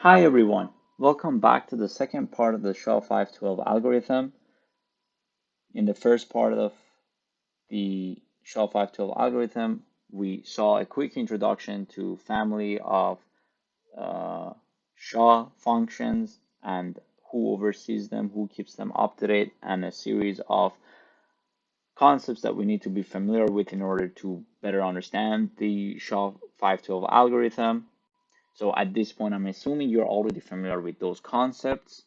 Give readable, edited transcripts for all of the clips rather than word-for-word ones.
Hi everyone, welcome back to the second part of the SHA-512 algorithm. In the first part of the SHA-512 algorithm, we saw a quick introduction to family of SHA functions and who oversees them, who keeps them up to date, and a series of concepts that we need to be familiar with in order to better understand the SHA-512 algorithm. So at this point, I'm assuming you're already familiar with those concepts.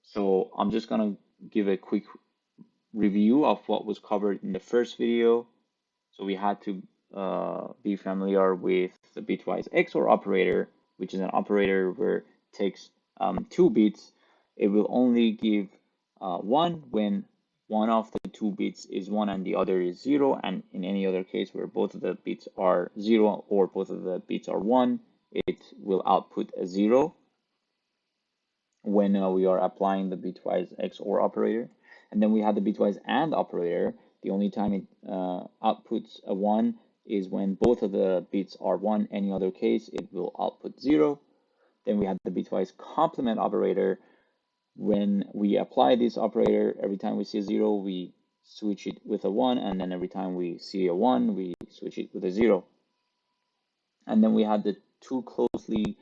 So I'm just going to give a quick review of what was covered in the first video. So we had to be familiar with the bitwise XOR operator, which is an operator where it takes 2 bits. It will only give 1 when one of the 2 bits is 1 and the other is 0, and in any other case where both of the bits are 0 or both of the bits are 1, it will output a 0 when we are applying the bitwise XOR operator. And then we have the bitwise AND operator. The only time it outputs a 1 is when both of the bits are 1. Any other case, it will output 0. Then we have the bitwise complement operator. When we apply this operator, every time we see a 0, we switch it with a 1. And then every time we see a 1, we switch it with a 0. And then we have the two closely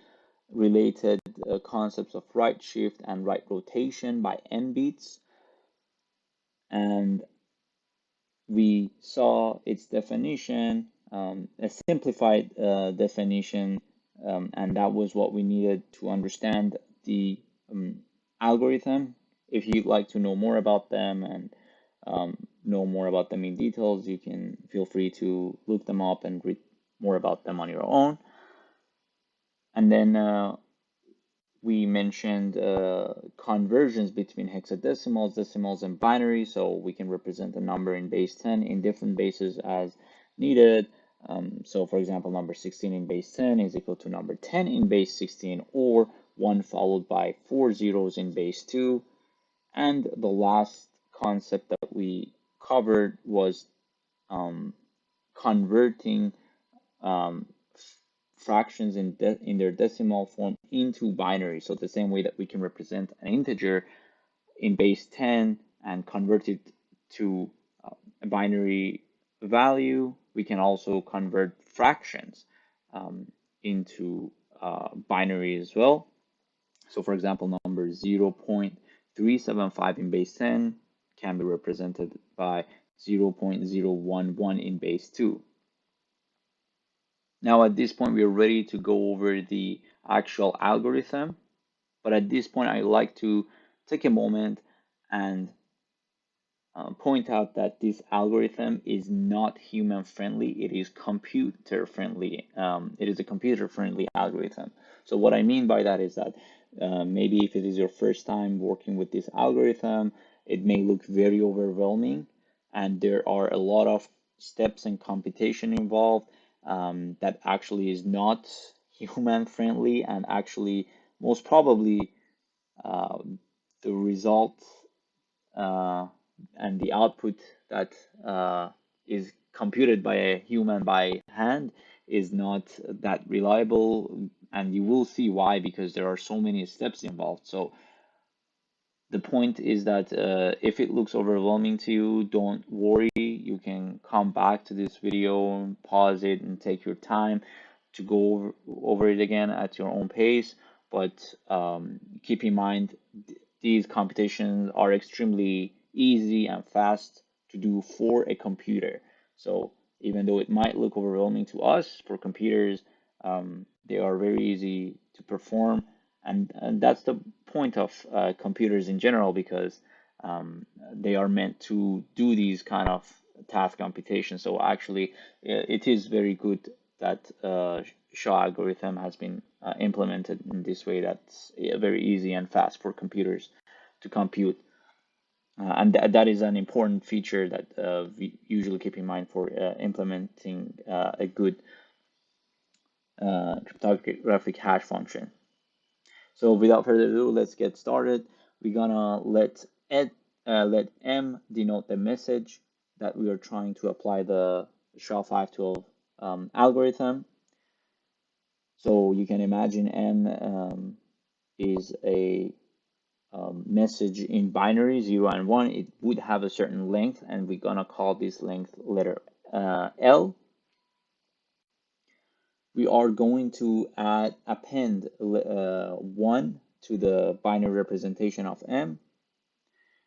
related concepts of right shift and right rotation by n bits. And we saw its definition, a simplified definition, and that was what we needed to understand the algorithm. If you'd like to know more about them and know more about them in details, you can feel free to look them up and read more about them on your own. And then we mentioned conversions between hexadecimals, decimals, and binary, so we can represent a number in base 10 in different bases as needed. So for example, number 16 in base 10 is equal to number 10 in base 16, or 1 followed by 4 zeros in base 2. And the last concept that we covered was converting fractions in their decimal form into binary. So the same way that we can represent an integer in base 10 and convert it to a binary value, we can also convert fractions into binary as well. So for example, number 0.375 in base 10 can be represented by 0.011 in base 2. Now at this point, we're ready to go over the actual algorithm. But at this point, I'd like to take a moment and point out that this algorithm is not human friendly. It is computer friendly. It is a computer friendly algorithm. So what I mean by that is that maybe if it is your first time working with this algorithm, it may look very overwhelming, and there are a lot of steps and computation involved that actually is not human friendly, and actually most probably the result and the output that is computed by a human by hand is not that reliable, and you will see why, because there are so many steps involved. So the point is that if it looks overwhelming to you, don't worry. You can come back to this video, pause it, and take your time to go over it again at your own pace. But keep in mind, these computations are extremely easy and fast to do for a computer. So even though it might look overwhelming to us, for computers, they are very easy to perform. And that's the point of computers in general, because they are meant to do these kind of task computations. So actually, it is very good that SHA algorithm has been implemented in this way. That's very easy and fast for computers to compute. And that is an important feature that we usually keep in mind for implementing a good cryptographic hash function. So without further ado, let's get started. We're gonna let M denote the message that we are trying to apply the SHA-512 algorithm. So you can imagine M is a message in binary 0 and 1. It would have a certain length, and we're gonna call this length letter L. We are going to append 1 to the binary representation of M,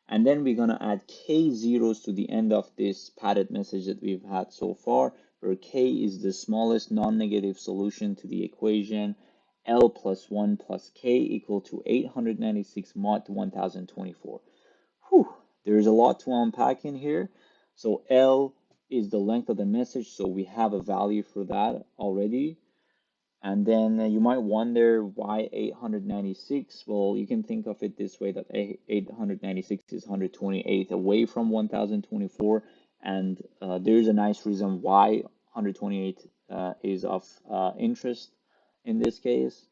and then we're going to add k zeros to the end of this padded message that we've had so far, where k is the smallest non-negative solution to the equation L plus 1 plus k equal to 896 mod 1024. Whew, there's a lot to unpack in here. So L is the length of the message, so we have a value for that already. And then you might wonder why 896. Well, you can think of it this way, that 896 is 128 away from 1024. And there's a nice reason why 128 is of interest in this case.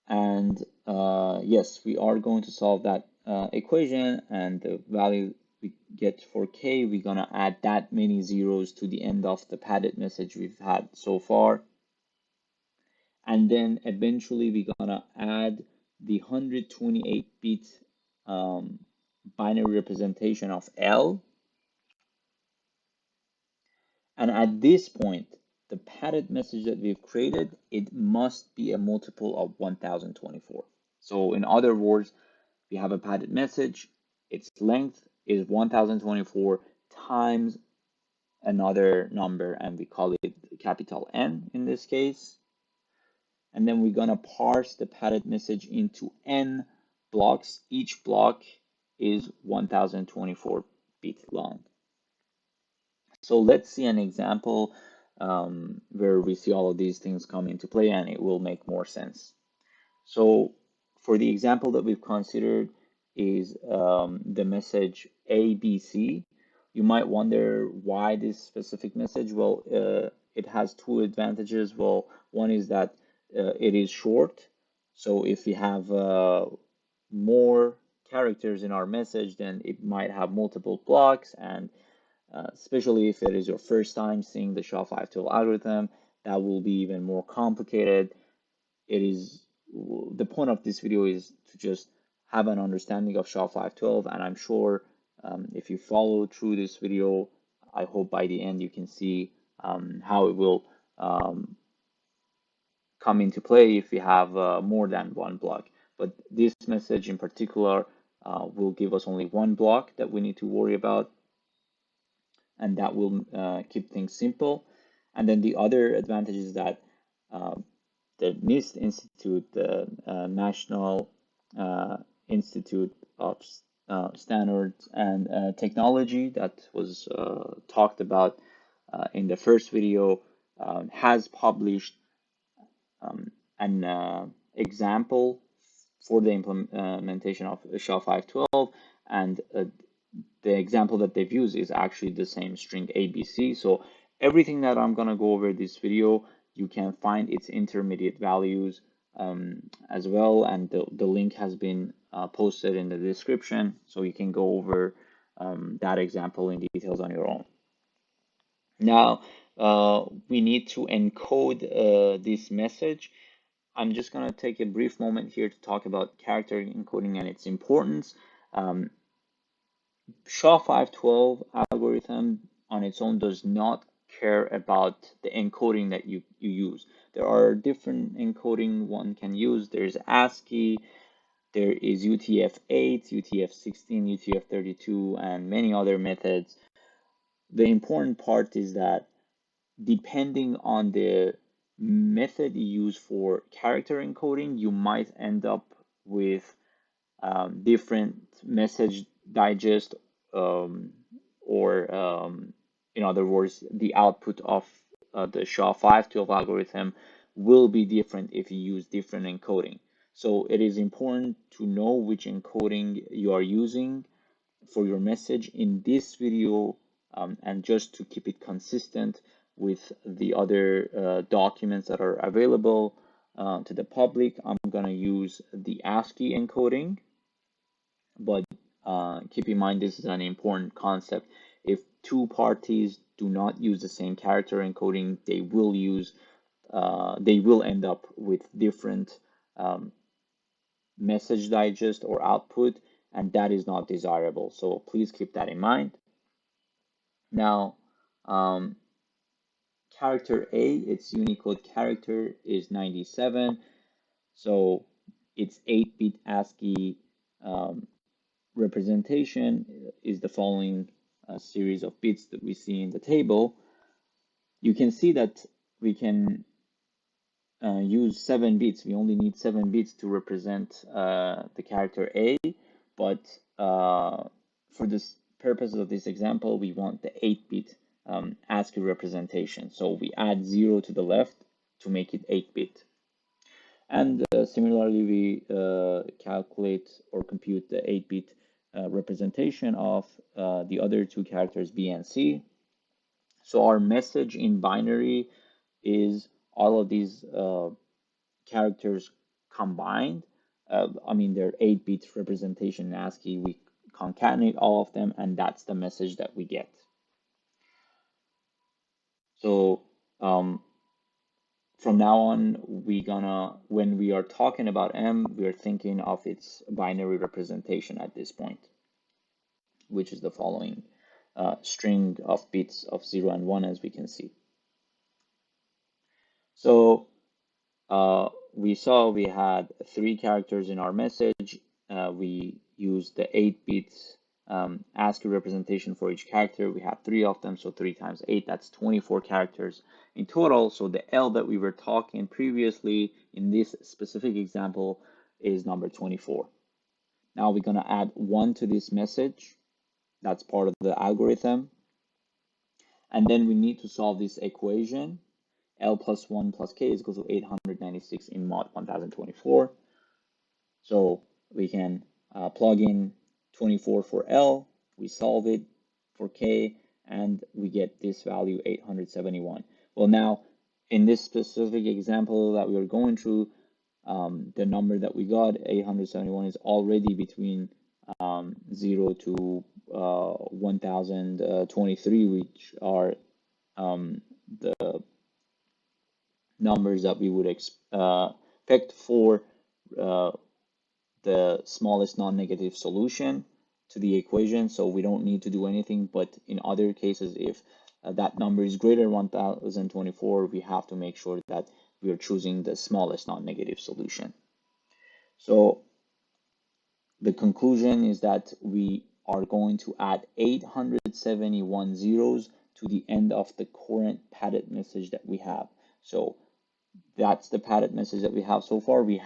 And yes, we are going to solve that equation, and the value we get for k, we're going to add that many zeros to the end of the padded message we've had so far. And then eventually we're going to add the 128-bit binary representation of L. And at this point, the padded message that we've created, it must be a multiple of 1024. So in other words, we have a padded message, its length is 1024 times another number, and we call it capital N in this case. And then we're going to parse the padded message into N blocks. Each block is 1024 bit long. So let's see an example where we see all of these things come into play, and it will make more sense. So for the example that we've considered is the message ABC. You might wonder why this specific message. Well, it has two advantages. Well, one is that it is short. So if we have more characters in our message, then it might have multiple blocks, and especially if it is your first time seeing the SHA-512 algorithm, that will be even more complicated. It is the point of this video is to just have an understanding of SHA-512, and I'm sure if you follow through this video, I hope by the end you can see how it will come into play if we have more than one block. But this message in particular will give us only one block that we need to worry about, and that will keep things simple. And then the other advantage is that the NIST Institute, the National Institute of Standards and Technology, that was talked about in the first video, has published an example for the implementation of SHA-512, and the example that they've used is actually the same string ABC. So everything that I'm going to go over this video, you can find its intermediate values as well, and the link has been posted in the description, so you can go over that example in details on your own. Now, we need to encode this message. I'm just going to take a brief moment here to talk about character encoding and its importance. SHA-512 algorithm on its own does not care about the encoding that you use. There are different encoding one can use. There's ASCII, there is UTF-8, UTF-16, UTF-32, and many other methods. The important part is that depending on the method you use for character encoding, you might end up with different message digest, or in other words, the output of the SHA-512 algorithm will be different if you use different encoding. So it is important to know which encoding you are using for your message in this video, and just to keep it consistent with the other documents that are available to the public, I'm going to use the ASCII encoding. But keep in mind, this is an important concept. If two parties do not use the same character encoding, they will end up with different message digest or output, and that is not desirable. So please keep that in mind. Now, character A, its Unicode character is 97. So its 8-bit ASCII representation is the following series of bits that we see in the table. You can see that we can use 7 bits. We only need 7 bits to represent the character A, but for this purposes of this example, we want the 8-bit ASCII representation. So we add 0 to the left to make it 8-bit. And similarly, we calculate or compute the 8-bit representation of the other two characters B and C. So our message in binary is all of these characters combined. I mean, they're 8-bit representation in ASCII. We concatenate all of them, and that's the message that we get. So from now on, when we are talking about M, we are thinking of its binary representation at this point, which is the following string of bits of 0 and 1, as we can see. So we saw we had 3 characters in our message. We used the 8-bit ASCII representation for each character. We have 3 of them, so 3 times 8, that's 24 characters in total. So the L that we were talking previously in this specific example is number 24. Now we're going to add 1 to this message. That's part of the algorithm. And then we need to solve this equation. L plus 1 plus K is equal to 896 in mod 1024. So we can plug in 24 for L, we solve it for K, and we get this value 871. Well, now in this specific example that we were going through, the number that we got, 871, is already between 0 to 1023, which are the numbers that we would expect for the smallest non-negative solution to the equation. So we don't need to do anything, but in other cases, if that number is greater than 1024, we have to make sure that we are choosing the smallest non-negative solution. So the conclusion is that we are going to add 871 zeros to the end of the current padded message that we have. So that's the padded message that we have so far. We're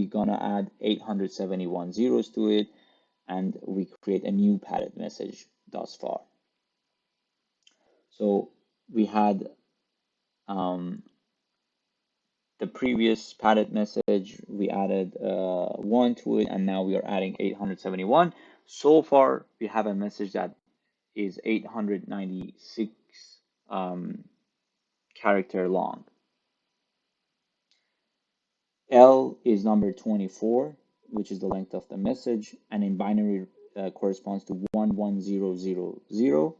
gonna add 871 zeros to it, and we create a new padded message thus far. So we had the previous padded message, we added 1 to it, and now we are adding 871. So far, we have a message that is 896 character long. L is number 24, which is the length of the message, and in binary corresponds to 11000.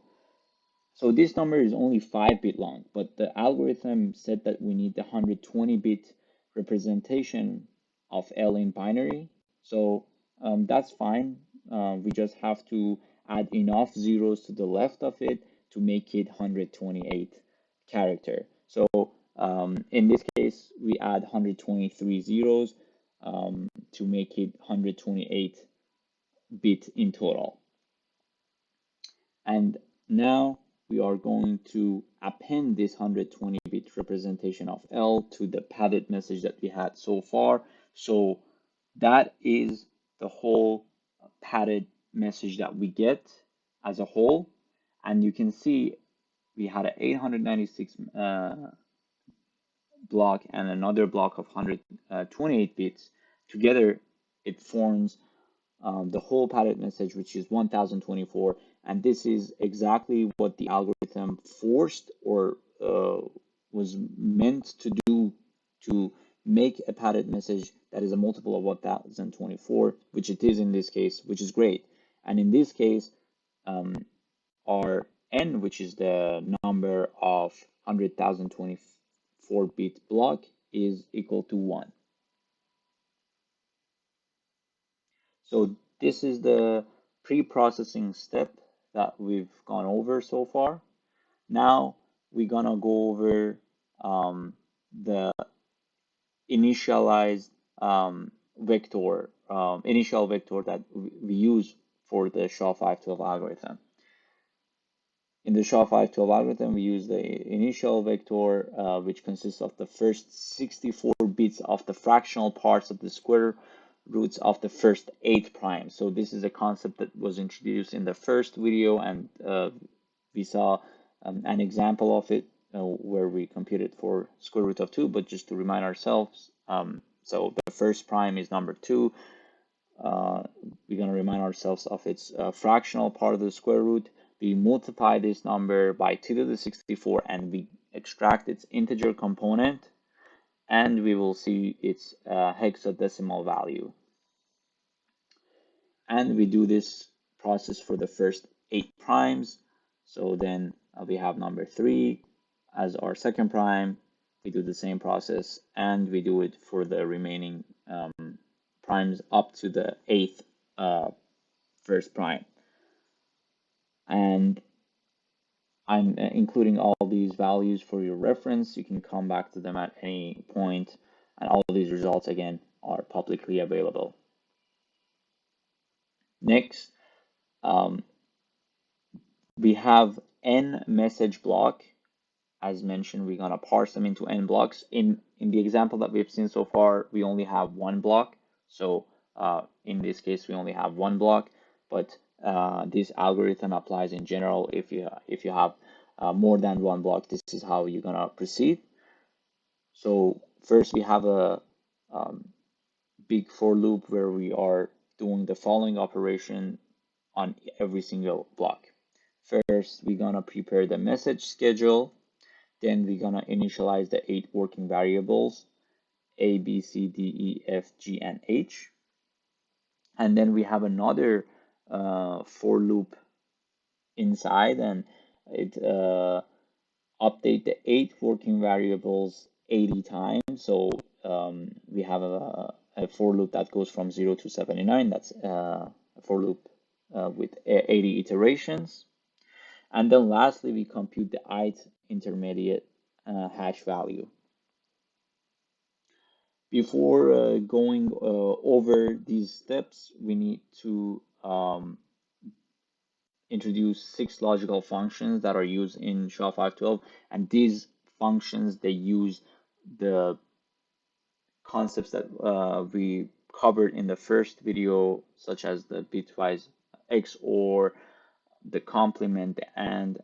So this number is only 5-bit long, but the algorithm said that we need the 120-bit representation of L in binary. So that's fine. We just have to add enough zeros to the left of it to make it 128 character. So in this case, we add 123 zeros to make it 128 bit in total. And now we are going to append this 120-bit representation of L to the padded message that we had so far. So that is the whole padded message that we get as a whole. And you can see we had an 896 block and another block of 128 bits. Together, it forms the whole padded message, which is 1024. And this is exactly what the algorithm forced or was meant to do, to make a padded message that is a multiple of 1024, which it is in this case, which is great. And in this case, our n, which is the number of 100,024-bit block, is equal to 1. So this is the pre-processing step that we've gone over so far. Now we're gonna go over the initialized initial vector that we use for the SHA-512 algorithm. In the SHA-512 algorithm, we use the initial vector, which consists of the first 64 bits of the fractional parts of the square roots of the first 8 primes. So this is a concept that was introduced in the first video, and we saw an example of it where we computed for square root of 2, but just to remind ourselves, so the first prime is number 2. We're going to remind ourselves of its fractional part of the square root. We multiply this number by 2 to the 64 and we extract its integer component, and we will see its hexadecimal value. And we do this process for the first 8 primes. So then we have number 3 as our second prime. We do the same process and we do it for the remaining primes up to the 8th first prime. And I'm including all these values for your reference. You can come back to them at any point, and all of these results again are publicly available. Next, we have n message block. As mentioned, we're gonna parse them into n blocks. In the example that we've seen so far, we only have one block. So in this case, we only have one block, but this algorithm applies in general. If you have more than one block, this is how you're gonna proceed. So first we have a big for loop where we are doing the following operation on every single block. First, we're gonna prepare the message schedule. Then we're gonna initialize the 8 working variables, A, B, C, D, E, F, G, and H. And then we have another for loop inside, and it update the 8 working variables 80 times. So we have a for loop that goes from 0 to 79. That's a for loop with 80 iterations. And then lastly, we compute the ith intermediate hash value. Before going over these steps, we need to introduce 6 logical functions that are used in SHA-512, and these functions, they use the concepts that we covered in the first video, such as the bitwise XOR, the complement, and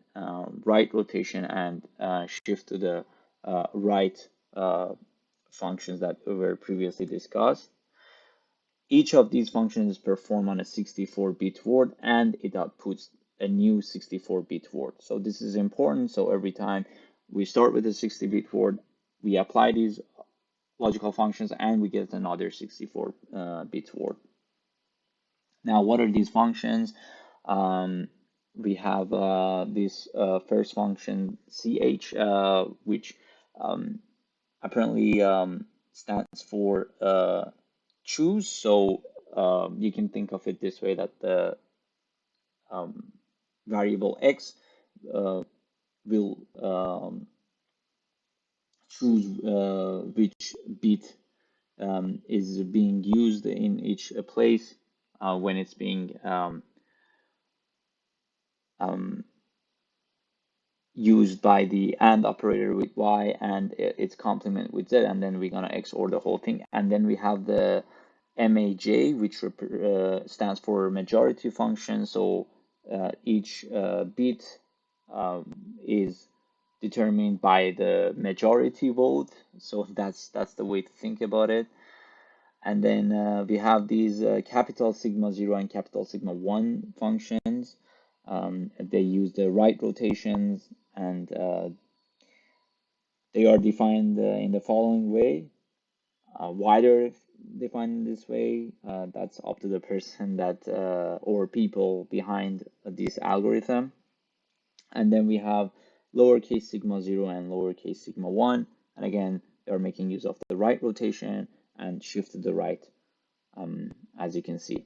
right rotation, and shift to the right functions that were previously discussed. Each of these functions is performed on a 64-bit word, and it outputs a new 64-bit word. So this is important. So every time we start with a 60-bit word, we apply these logical functions and we get another 64-bit word. Now, what are these functions? We have this first function ch, which apparently stands for choose. So you can think of it this way, that the variable x will choose which bit is being used in each place when it's being used by the AND operator with y and its complement with z, and then we're gonna XOR the whole thing. And then we have the MAJ, which stands for majority function. So each bit is determined by the majority vote. So that's the way to think about it. And then we have these capital sigma 0 and capital sigma 1 functions. They use the right rotations, and they are defined in the following way. Why they're defined in this way, that's up to the person that or people behind this algorithm. And then we have lowercase sigma 0 and lowercase sigma 1. And again, they are making use of the right rotation and shift to the right, as you can see.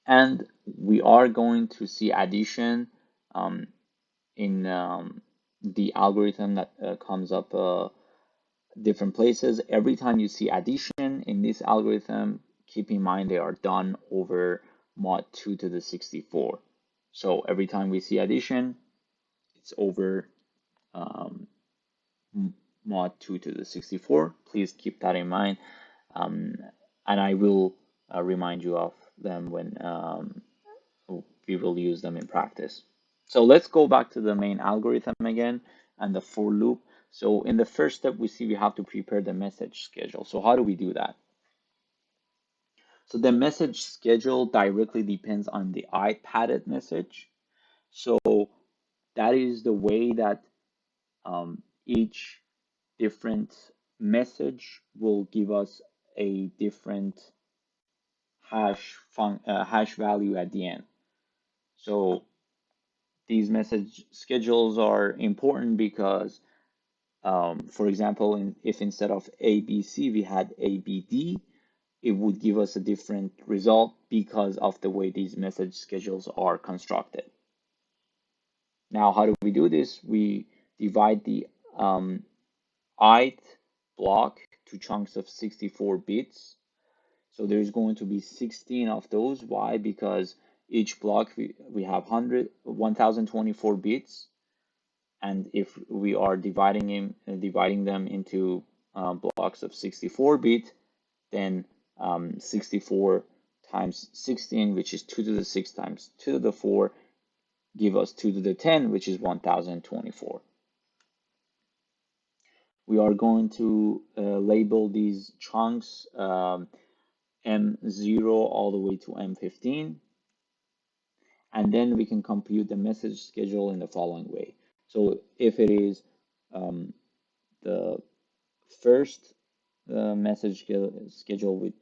And we are going to see addition in the algorithm that comes up different places. Every time you see addition in this algorithm, keep in mind they are done over mod 2 to the 64. So every time we see addition, it's over mod 2 to the 64. Please keep that in mind. And I will remind you of them when we will use them in practice. So let's go back to the main algorithm again and the for loop. So in the first step, we see we have to prepare the message schedule. So how do we do that? So the message schedule directly depends on the padded message. So that is the way that each different message will give us a different hash value at the end. So these message schedules are important because, for example, if instead of ABC we had ABD, it would give us a different result because of the way these message schedules are constructed. Now, how do we do this? We divide the ith block to chunks of 64 bits. So there's going to be 16 of those. Why? Because each block we have 1024 bits, and if we are dividing them into blocks of 64 bit, then 64 times 16, which is 2 to the 6 times 2 to the 4, give us 2 to the 10, which is 1024. We are going to label these chunks M0 all the way to M15. And then we can compute the message schedule in the following way. So if it is the first message schedule with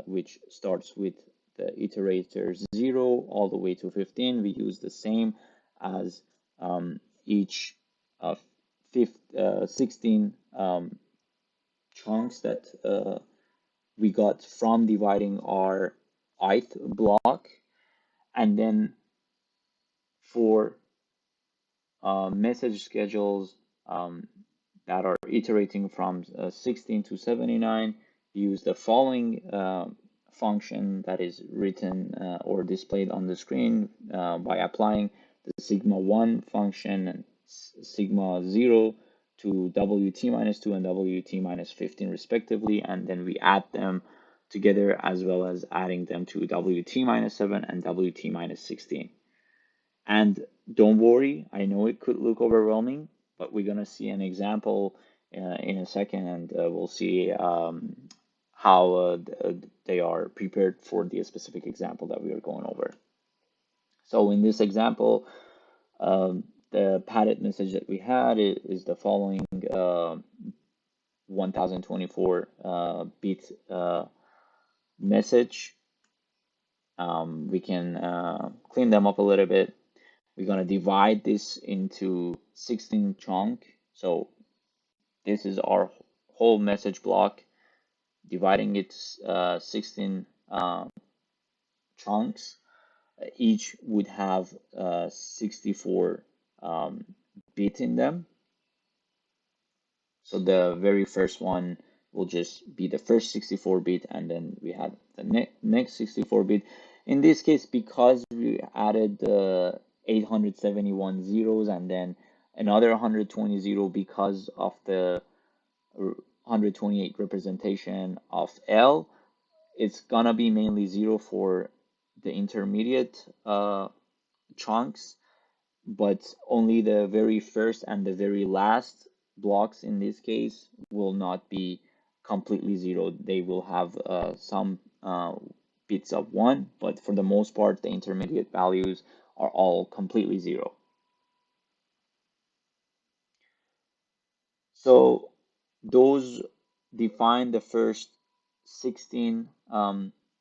which starts with the iterator 0 all the way to 15, we use the same as each 16 chunks that we got from dividing our ith block. And then for message schedules that are iterating from 16 to 79, use the following function that is written or displayed on the screen by applying the sigma 1 function and sigma 0 to wt minus 2 and wt minus 15 respectively, and then we add them together as well as adding them to wt minus 7 and wt minus 16. And don't worry, I know it could look overwhelming, but we're going to see an example in a second, and we'll see how they are prepared for the specific example that we are going over. So in this example, the padded message that we had is the following 1024 bit message. We can clean them up a little bit. We're going to divide this into 16 chunks. So this is our whole message block, dividing it 16 chunks. Each would have 64 bits in them. So the very first one will just be the first 64 bit, and then we have the next 64 bit. In this case, because we added the 871 zeros and then another 120 zero because of the 128 representation of L, it's gonna be mainly zero for the intermediate chunks, but only the very first and the very last blocks in this case will not be completely zero. They will have some bits of 1, but for the most part, the intermediate values are all completely 0. So those define the first 16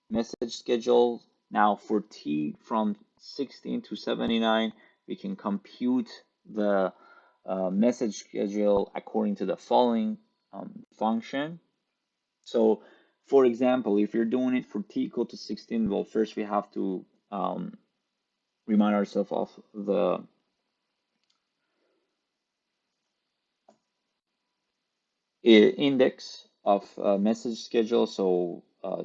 message schedules Now for t from 16 to 79, we can compute the message schedule according to the following function. So for example, if you're doing it for t equal to 16, well, first we have to remind ourselves of the index of message schedule. So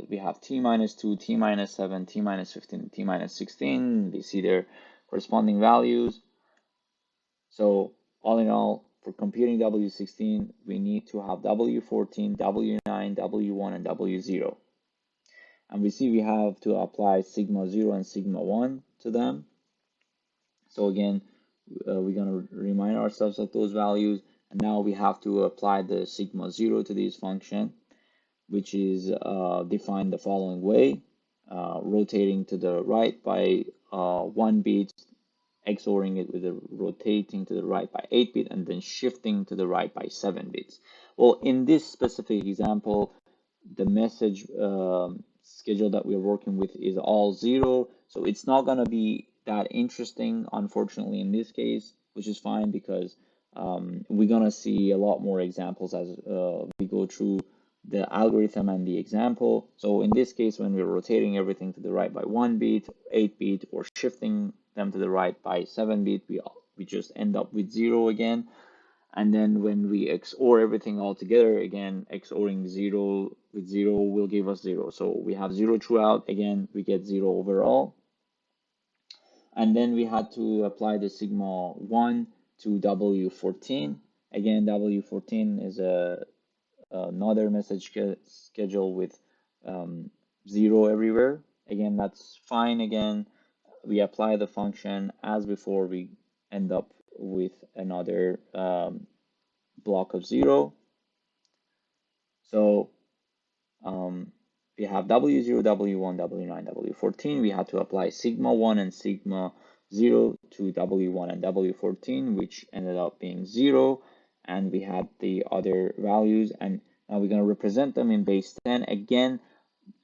we have t minus 2, t minus 7, t minus 15, t minus 16. We see their corresponding values. So all in all, for computing W16, we need to have W14, W9, W1, and W0. And we see we have to apply sigma 0 and sigma 1 to them. So again, we're going to remind ourselves of those values. And now we have to apply the sigma 0 to this function, which is defined the following way, rotating to the right by 1 bit, XORing it with a rotating to the right by 8 bit, and then shifting to the right by 7 bits. Well, in this specific example, the message schedule that we're working with is all 0, so it's not going to be that interesting, unfortunately, in this case, which is fine because we're going to see a lot more examples as we go through the algorithm and the example. So in this case, when we're rotating everything to the right by 1 bit, 8 bit, or shifting them to the right by 7 bit, we just end up with 0 again. And then when we XOR everything all together, again, XORing 0 with 0 will give us 0. So we have 0 throughout. Again, we get 0 overall. And then we had to apply the sigma 1 to W14. Again, W14 is another message schedule with 0 everywhere. Again, that's fine. Again, we apply the function as before, we end up with another block of 0. So we have W0, W1, W9, W14. We had to apply sigma 1 and sigma 0 to W1 and W14, which ended up being 0. And we had the other values. And now we're going to represent them in base 10. Again,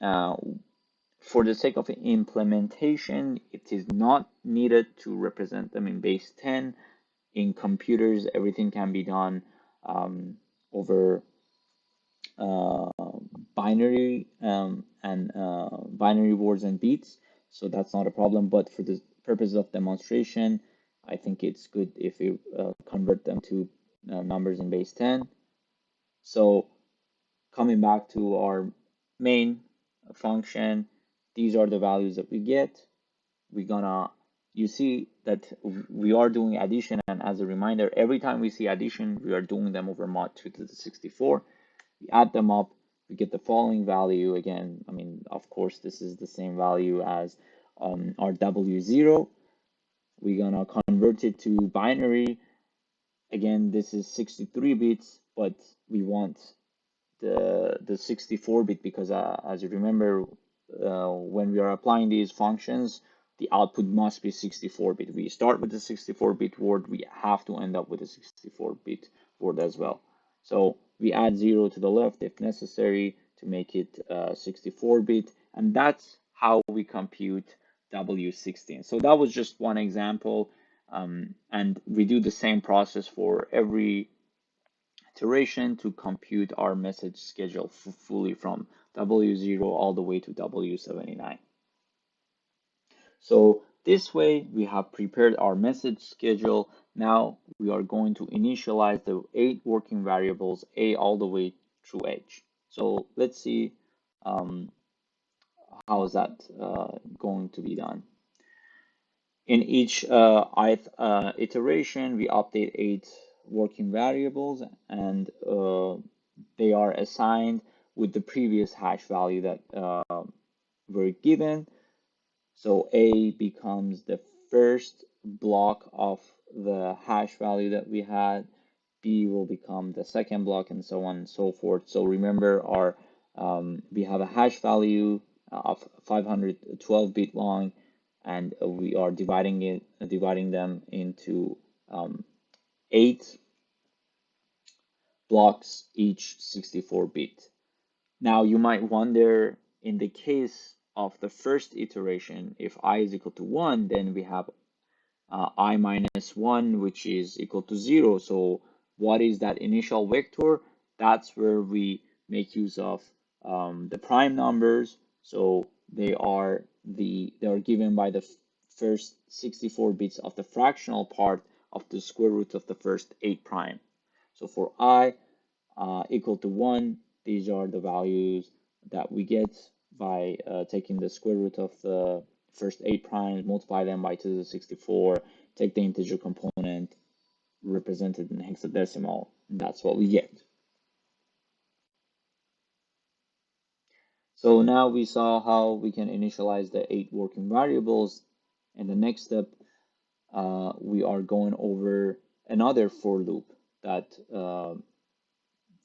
for the sake of implementation, it is not needed to represent them in base 10. In computers, everything can be done over binary and binary words and bits, so that's not a problem. But for the purpose of demonstration, I think it's good if we convert them to numbers in base 10. So coming back to our main function, these are the values that we get. You see that we are doing addition, and as a reminder, every time we see addition, we are doing them over mod 2 to the 64. We add them up, we get the following value. Again, I mean, of course, this is the same value as our W0. We're gonna convert it to binary. Again, this is 63 bits, but we want the 64 bit because as you remember, when we are applying these functions, the output must be 64 bit. We start with the 64 bit word, we have to end up with a 64 bit word as well. So we add 0 to the left if necessary to make it 64 bit, and that's how we compute W16. So that was just one example, and we do the same process for every iteration to compute our message schedule fully from W0 all the way to W79. So this way we have prepared our message schedule. Now we are going to initialize the 8 working variables A all the way through H. So let's see how is that going to be done. In each iteration, we update 8 working variables, and they are assigned with the previous hash value that were given. So A becomes the first block of the hash value that we had, B will become the second block, and so on and so forth. So remember, we have a hash value of 512 bit long, and we are dividing them into 8 blocks, each 64 bit. Now you might wonder, in the case of the first iteration, if I is equal to 1, then we have I minus 1, which is equal to 0. So what is that initial vector? That's where we make use of the prime numbers. So they are given by the first 64 bits of the fractional part of the square root of the first 8 prime. So for I equal to 1, these are the values that we get by taking the square root of the first 8 primes, multiply them by 2 to the 64, take the integer component represented in hexadecimal, and that's what we get. So now we saw how we can initialize the 8 working variables. And the next step, we are going over another for loop that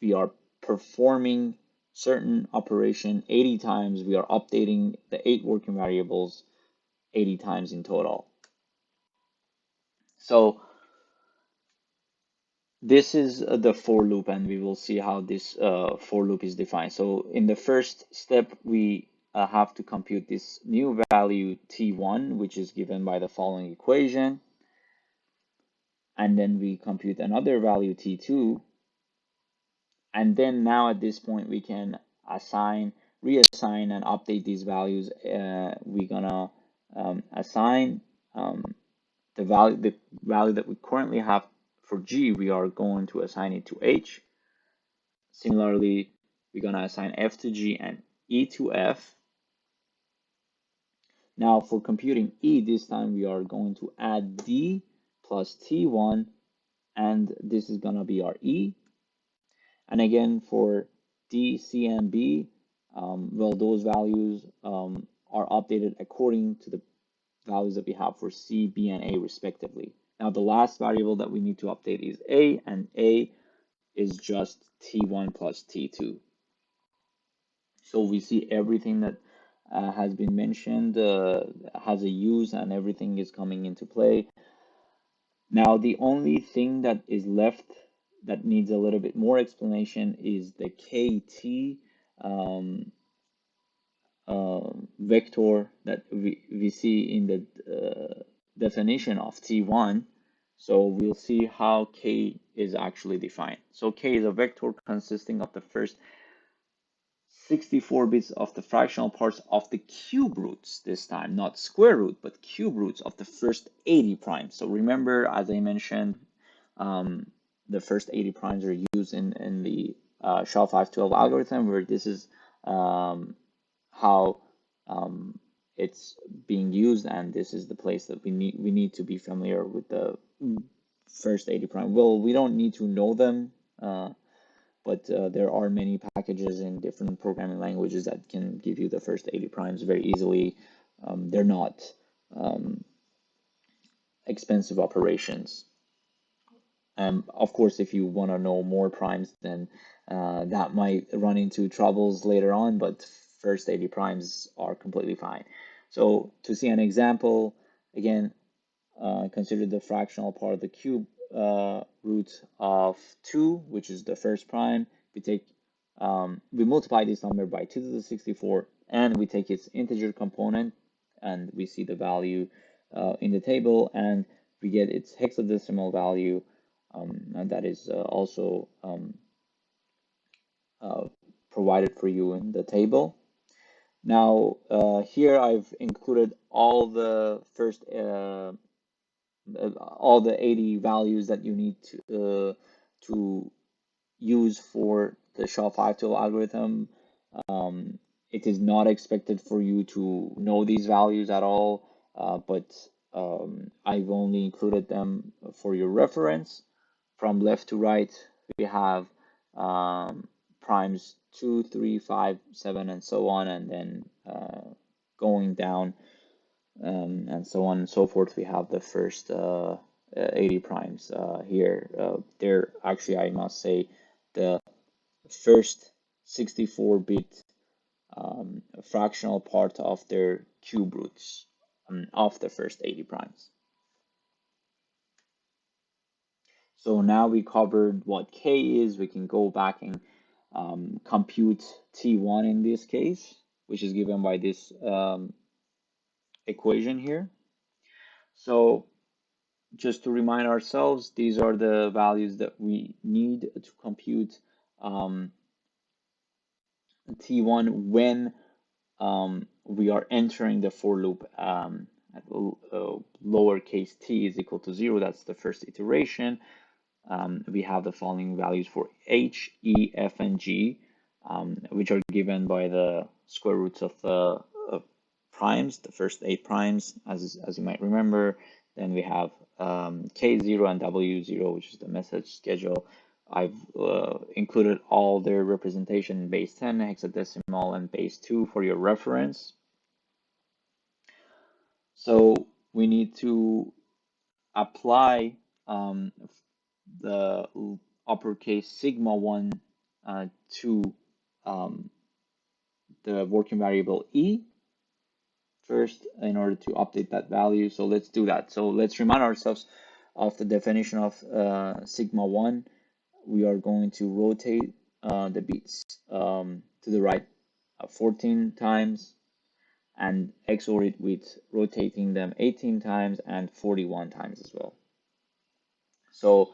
we are performing certain operation 80 times. We are updating the 8 working variables 80 times in total. So this is the for loop, and we will see how this for loop is defined. So in the first step, we have to compute this new value t1, which is given by the following equation. And then we compute another value t2. And then now at this point, we can reassign and update these values. We're gonna assign the value that we currently have for G, we are going to assign it to H. Similarly, we're gonna assign F to G and E to F. Now for computing E, this time we are going to add D plus T1, and this is gonna be our E. And again, for D, C, and B, well, those values are updated according to the values that we have for C, B, and A respectively. Now, the last variable that we need to update is A, and A is just T1 plus T2. So we see everything that has been mentioned has a use, and everything is coming into play. Now, the only thing that is left that needs a little bit more explanation is the KT vector that we see in the definition of T1. So we'll see how K is actually defined. So K is a vector consisting of the first 64 bits of the fractional parts of the cube roots this time, not square root, but cube roots of the first 80 primes. So remember, as I mentioned, the first 80 primes are used in the SHA-512 algorithm, where this is how it's being used, and this is the place that we need to be familiar with the first 80 prime. Well, we don't need to know them, but there are many packages in different programming languages that can give you the first 80 primes very easily. They're not expensive operations. Of course, if you want to know more primes, then that might run into troubles later on, but first 80 primes are completely fine. So to see an example, again, consider the fractional part of the cube root of 2, which is the first prime. We multiply this number by 2 to the 64, and we take its integer component, and we see the value in the table, and we get its hexadecimal value, and that is also provided for you in the table. Now, here I've included all the 80 values that you need to use for the SHA-512 algorithm. It is not expected for you to know these values at all, but I've only included them for your reference. From left to right, we have primes 2, 3, 5, 7, and so on, and then going down and so on and so forth, we have the first 80 primes here. They're actually, I must say, the first 64-bit fractional part of their cube roots of the first 80 primes. So now we covered what K is. We can go back and compute T1 in this case. which is given by this equation here. So just to remind ourselves, these are the values that we need to compute T1 when we are entering the for loop at lowercase t is equal to 0. That's the first iteration. We have the following values for h, e, f, and g, which are given by the square roots of the primes, the first 8 primes, as you might remember. Then we have K0 and W0, which is the message schedule. I've included all their representation in base 10, hexadecimal, and base 2 for your reference. So we need to apply the uppercase sigma 1 to the working variable e first in order to update that value. So let's do that. So let's remind ourselves of the definition of sigma 1. We are going to rotate the bits to the right 14 times and XOR it with rotating them 18 times and 41 times as well. So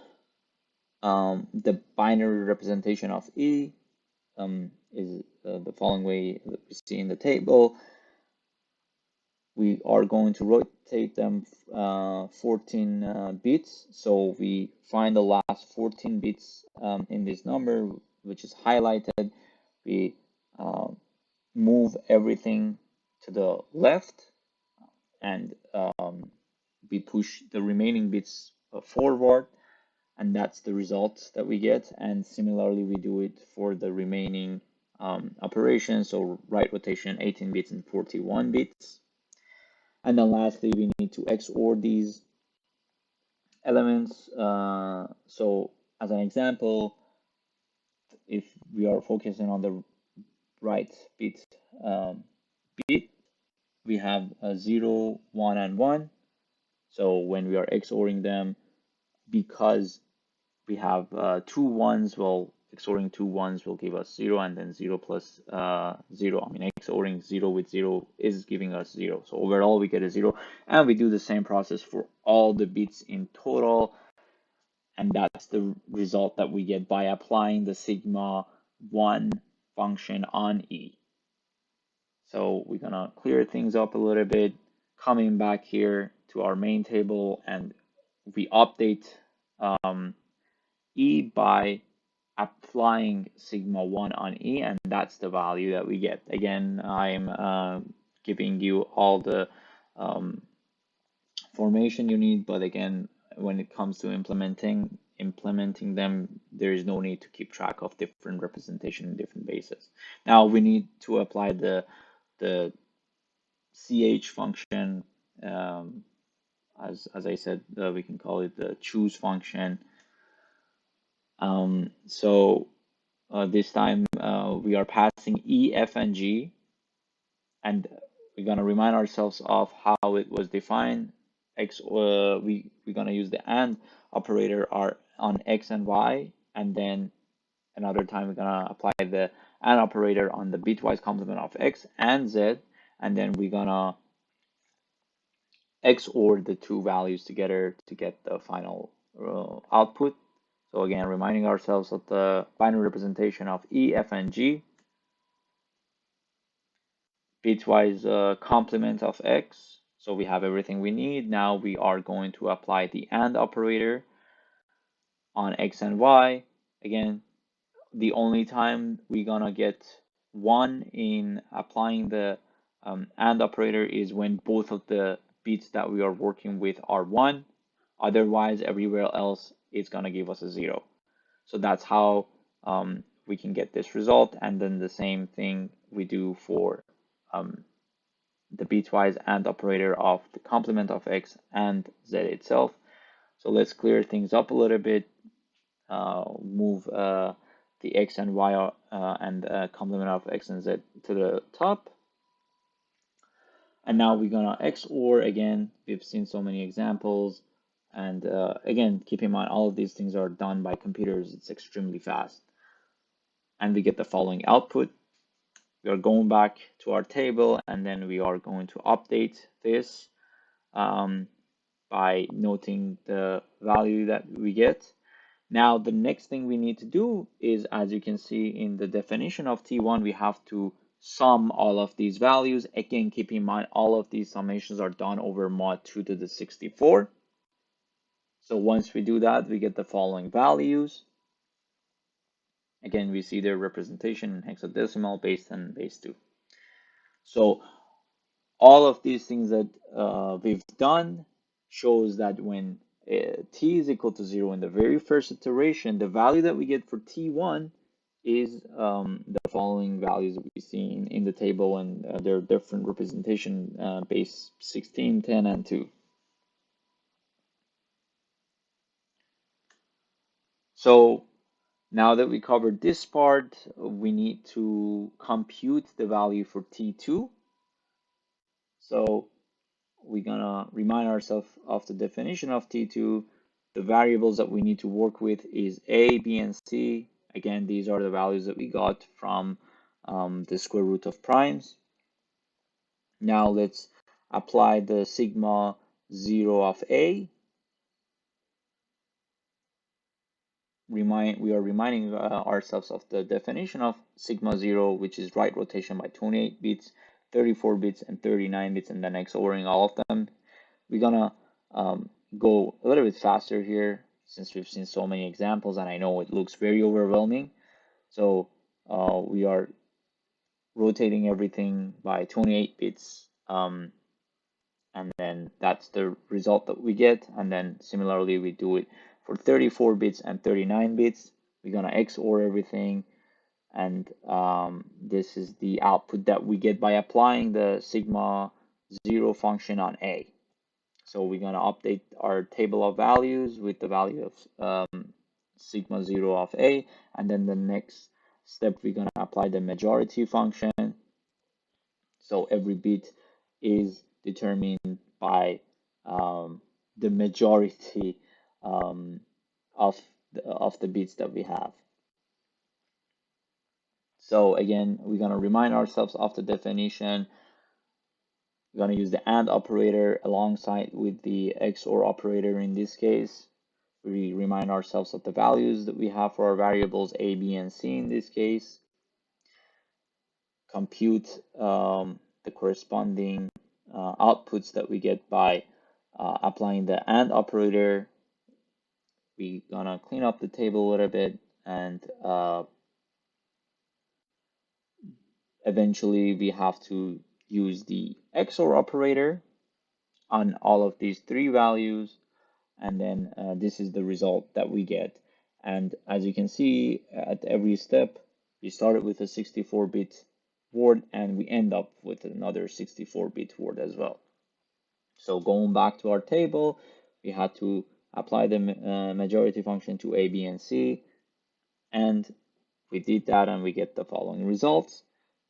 the binary representation of E is the following way that we see in the table. We are going to rotate them 14 bits. So we find the last 14 bits in this number, which is highlighted. We move everything to the left, and we push the remaining bits forward, and that's the result that we get. And similarly, we do it for the remaining operations. So right rotation 18 bits and 41 bits. And then lastly, we need to XOR these elements. So as an example, if we are focusing on the right bit, we have a 0, 1, and 1. So when we are XORing them, because we have 2 ones, well, XORing 2 ones will give us 0, and then 0 plus 0. I mean, XORing 0 with 0 is giving us 0. So overall, we get a 0. And we do the same process for all the bits in total. And that's the result that we get by applying the sigma 1 function on E. So we're going to clear things up a little bit, coming back here to our main table, and we update E by applying sigma 1 on E, and that's the value that we get. Again, I'm giving you all the formation you need, but again, when it comes to implementing them, there is no need to keep track of different representation in different bases. Now we need to apply the ch function. As I said, we can call it the choose function. So this time we are passing E, F, and G, and we're gonna remind ourselves of how it was defined. We're gonna use the AND operator on X and Y, and then another time we're gonna apply the AND operator on the bitwise complement of X and Z, and then we're gonna XOR the two values together to get the final output. So again, reminding ourselves of the binary representation of E, F, and G, bitwise complement of X. So we have everything we need. Now we are going to apply the AND operator on X and Y. Again, the only time we're gonna get 1 in applying the AND operator is when both of the bits that we are working with are 1. Otherwise, everywhere else it's gonna give us a 0. So that's how we can get this result. And then the same thing we do for the bitwise AND operator of the complement of X and Z itself. So let's clear things up a little bit, move the X and Y and complement of X and Z to the top. And now we're gonna XOR again. We've seen so many examples. And again, keep in mind, all of these things are done by computers. It's extremely fast. And we get the following output. We are going back to our table, and then we are going to update this by noting the value that we get. Now, the next thing we need to do is, as you can see in the definition of T1, we have to sum all of these values. Again, keep in mind, all of these summations are done over mod 2 to the 64. So once we do that, we get the following values. Again, we see their representation in hexadecimal, base 10, and base 2. So all of these things that we've done shows that when t is equal to 0 in the very first iteration, the value that we get for t1 is the following values that we see in the table, and their different representation, base 16, 10, and 2. So now that we covered this part, we need to compute the value for t2. So we're gonna remind ourselves of the definition of T2. The variables that we need to work with is A, B, and C. Again, these are the values that we got from the square root of primes. Now let's apply the sigma 0 of A. We are reminding ourselves of the definition of sigma 0, which is right rotation by 28 bits, 34 bits, and 39 bits, and then XORing all of them. We're gonna go a little bit faster here since we've seen so many examples, and I know it looks very overwhelming. So we are rotating everything by 28 bits, and then that's the result that we get. And then similarly, we do it for 34 bits and 39 bits. We're gonna XOR everything, and this is the output that we get by applying the sigma 0 function on A. So we're going to update our table of values with the value of sigma 0 of A, and then the next step we're going to apply the majority function. So every bit is determined by the majority of the bits that we have. So again, we're going to remind ourselves of the definition. We're going to use the AND operator alongside with the XOR operator in this case. We remind ourselves of the values that we have for our variables A, B, and C in this case. Compute the corresponding outputs that we get by applying the AND operator. We're gonna clean up the table a little bit, and eventually we have to use the XOR operator on all of these three values, and then this is the result that we get. And as you can see, at every step, we started with a 64-bit word, and we end up with another 64-bit word as well. So going back to our table, we had to apply the majority function to A, B, and C, and we did that, and we get the following results.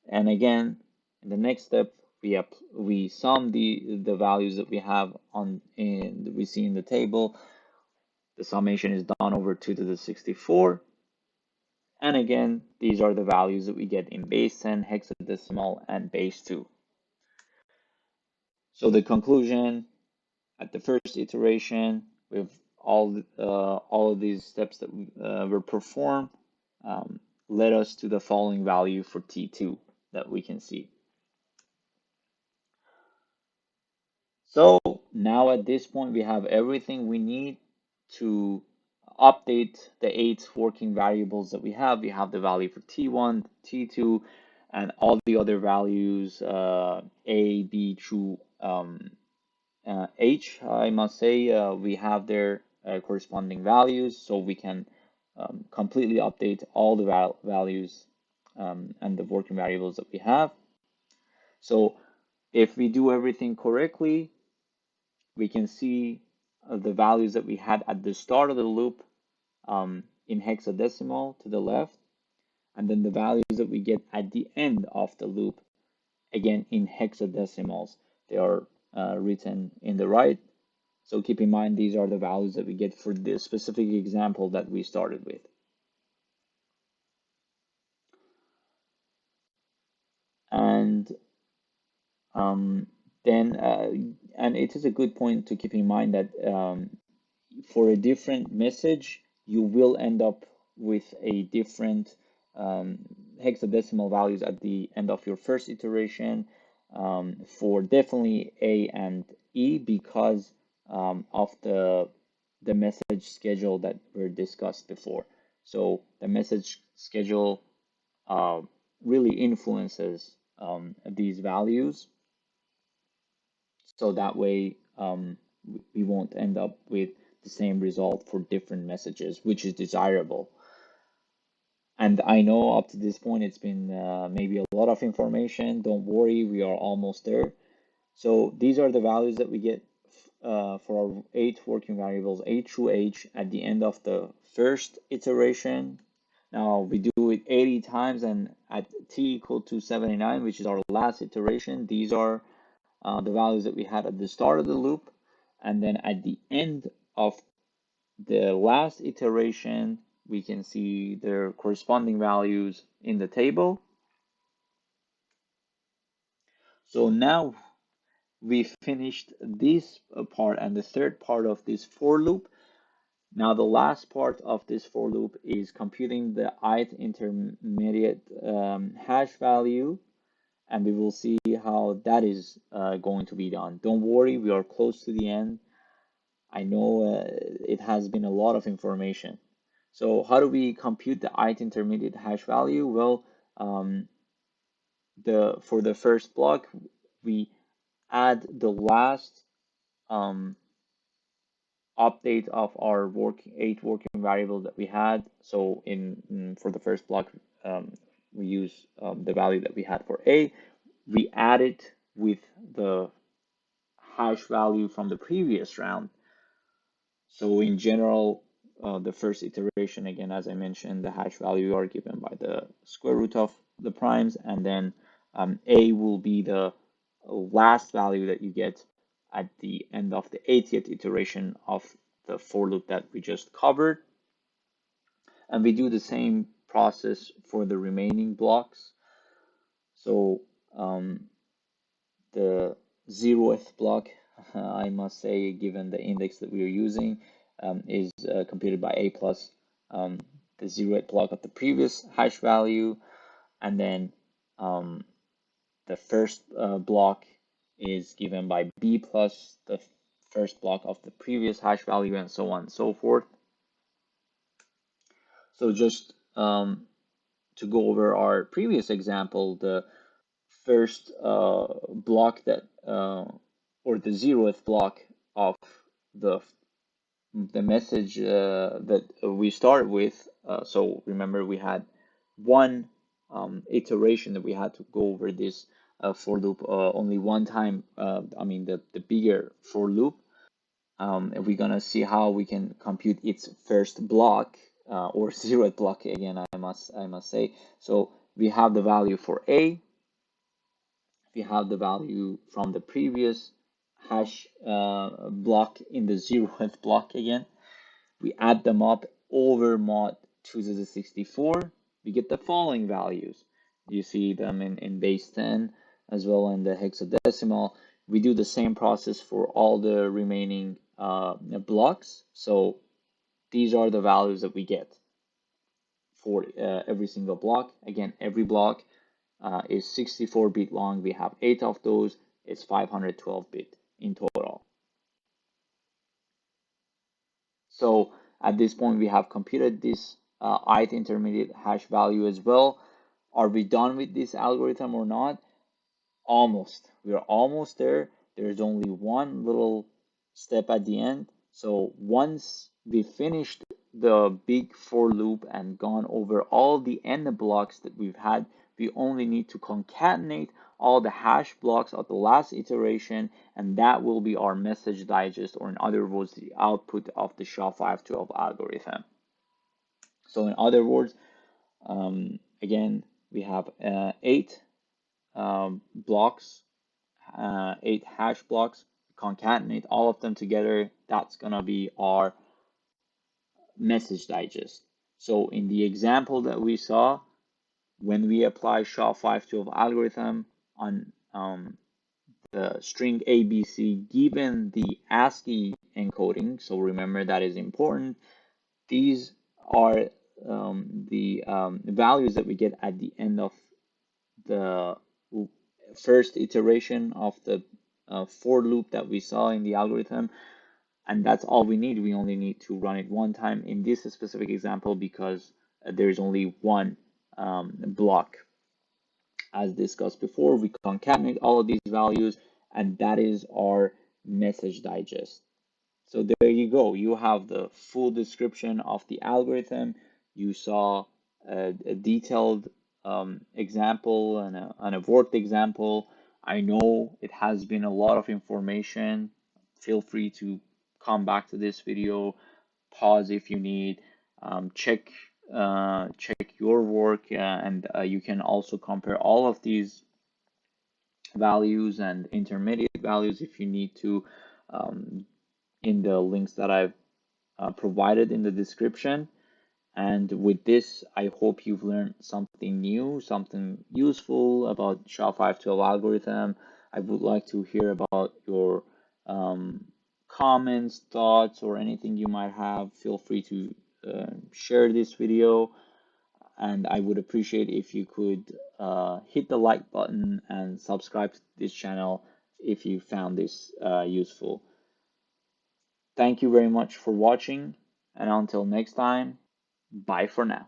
And again, in the next step, we sum the values that we have we see in the table. The summation is done over 2 to the 64. And again, these are the values that we get in base 10, hexadecimal, and base 2. So the conclusion at the first iteration, with all of these steps that were performed, led us to the following value for T2 that we can see. So now at this point, we have everything we need to update the 8 working variables that we have. We have the value for T1, T2, and all the other values, A, B through H, I must say, we have their corresponding values, so we can completely update all the values and the working variables that we have. So if we do everything correctly, we can see the values that we had at the start of the loop in hexadecimal to the left, and then the values that we get at the end of the loop, again in hexadecimals. They are written in the right. So keep in mind, these are the values that we get for this specific example that we started with. And then, and it is a good point to keep in mind that for a different message, you will end up with a different hexadecimal values at the end of your first iteration for definitely A and E because of the message schedule that were discussed before. So the message schedule really influences these values. So that way we won't end up with the same result for different messages, which is desirable. And I know up to this point it's been maybe a lot of information. Don't worry, we are almost there. So these are the values that we get for our 8 working variables, A through H, at the end of the first iteration. Now we do it 80 times, and at t equal to 79, which is our last iteration, these are the values that we had at the start of the loop. And then at the end of the last iteration, we can see their corresponding values in the table. So now we finished this part and the third part of this for loop. Now the last part of this for loop is computing the ith intermediate hash value, and we will see how that is going to be done. Don't worry, we are close to the end. I know it has been a lot of information. So how do we compute the ith intermediate hash value? Well, for the first block, we add the last update of our 8 working variables that we had. So for the first block, we use the value that we had for A. We add it with the hash value from the previous round. So in general, the first iteration, again, as I mentioned, the hash value are given by the square root of the primes, and then A will be the last value that you get at the end of the 80th iteration of the for loop that we just covered. And we do the same process for the remaining blocks. So the 0th block, I must say, given the index that we are using, is computed by A plus the 0th block of the previous hash value, and then the first block is given by B plus the first block of the previous hash value, and so on and so forth. So just to go over our previous example, the first block that or the 0th block of the message that we start with. So remember, we had one iteration that we had to go over this for loop only one time. I mean the bigger for loop. And we're gonna see how we can compute its first block or 0th block again. I must say. So we have the value for A. We have the value from the previous hash block in the 0th block again. We add them up over mod 2 to the 64. We get the following values. You see them in base 10 as well in the hexadecimal. We do the same process for all the remaining blocks. So these are the values that we get for every single block. Again, every block is 64-bit long. We have 8 of those. It's 512-bit in total. So at this point, we have computed this ith intermediate hash value as well. Are we done with this algorithm or not? Almost. We are almost there. There's only one little step at the end. So once we finished the big for loop and gone over all the n blocks that we've had, we only need to concatenate all the hash blocks of the last iteration, and that will be our message digest, or in other words, the output of the SHA-512 algorithm. So in other words, again, we have 8 blocks, 8 hash blocks, concatenate all of them together. That's gonna be our message digest. So in the example that we saw, when we apply SHA-512 algorithm on the string ABC given the ASCII encoding. So remember that is important. These are the values that we get at the end of the first iteration of the for loop that we saw in the algorithm. And that's all we need. We only need to run it one time in this specific example because there's only one block. As discussed before, we concatenate all of these values, and that is our message digest. So there you go. You have the full description of the algorithm. You saw a detailed example and a worked example. I know it has been a lot of information. Feel free to come back to this video, pause if you need, check your work, and you can also compare all of these values and intermediate values if you need to, in the links that I've provided in the description. And with this, I hope you've learned something new, something useful about SHA-512 algorithm. I would like to hear about your comments, thoughts, or anything you might have. Feel free to share this video, and I would appreciate if you could hit the like button and subscribe to this channel if you found this useful. Thank you very much for watching, and until next time, bye for now.